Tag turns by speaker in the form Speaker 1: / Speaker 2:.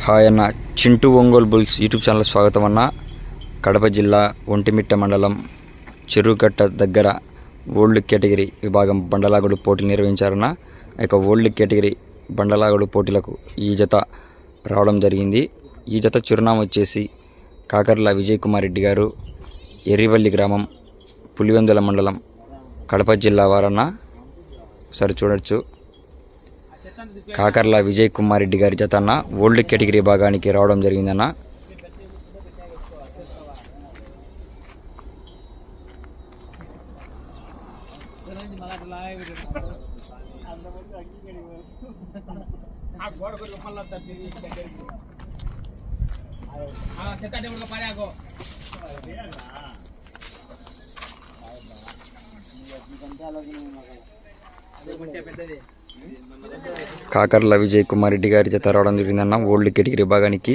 Speaker 1: Hi అన్న, Chintu Ongole bulls YouTube channel స్వాగతం అన్న. కడప జిల్లా ఒంటిమిట్ట మండలం చెరువుకట్ట దగ్గర ఓల్డ్ కేటగిరీ విభాగం బండలాగుడు పోటీలు నిర్వహించారన్న. ఓల్డ్ కేటగిరీ బండలాగుడు పోటీలకు ఈ జత రావడం జరిగింది. ఈ జత చిరునామా వచ్చేసి కాకర్ల విజయ్ కుమార్ రెడ్డి గారు, ఎర్రివల్లి గ్రామం, పులివెందుల మండలం, కడప జిల్లా వారన్న. సరే చూడొచ్చు, కాకర్ల విజయ్ కుమార్ రెడ్డి గారి జత అన్న ఓల్డ్ కేటగిరీ భాగానికి రావడం జరిగిందన్న. కాకర్ల విజయ్ కుమార్ రెడ్డి గారి జత రావడం జరిగిందన్న ఓల్డ్ కేటగిరీ భాగానికి.